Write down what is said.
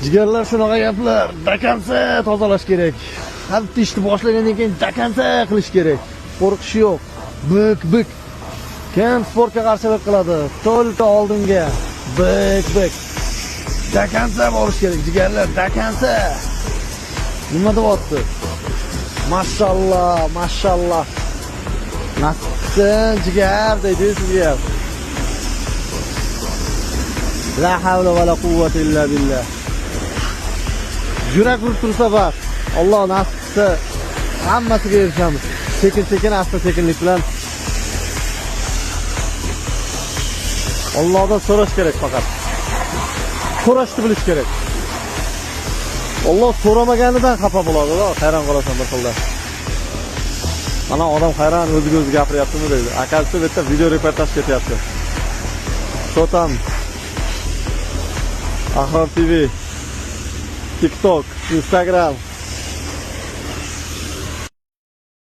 Jigarlar shunaqa gaplar. Dakansa tozalash kerak. Haddi ishni boshlagandan keyin dakansa qilish kerak. Qo'rqish yo'q. Bik. Kim sportga qarshilik qiladi? To'lta oldinga. Bik. Dakansa borish kerak, jigarlar, dakansa. Nima deyapti? Mashallah. Nasibsin jigar deydi sizga. La havla va la quvvata illa billah. Yurak urib tursa bas. Alloh nasib etsa hammasiga erishamiz. Sekin asta sekinlik bilan. Allohdan so'rash kerak faqat. So'rashni bilish kerak. Alloh so'ramaganidan xafa bo'ladi, hayron qolasan bir xilda. Mana odam hayron o'ziga o'zi gapiryaptimi deydi. Akasi bu yerda video reportaj ketyapti. Sotam Ahrom TV, TikTok, Instagram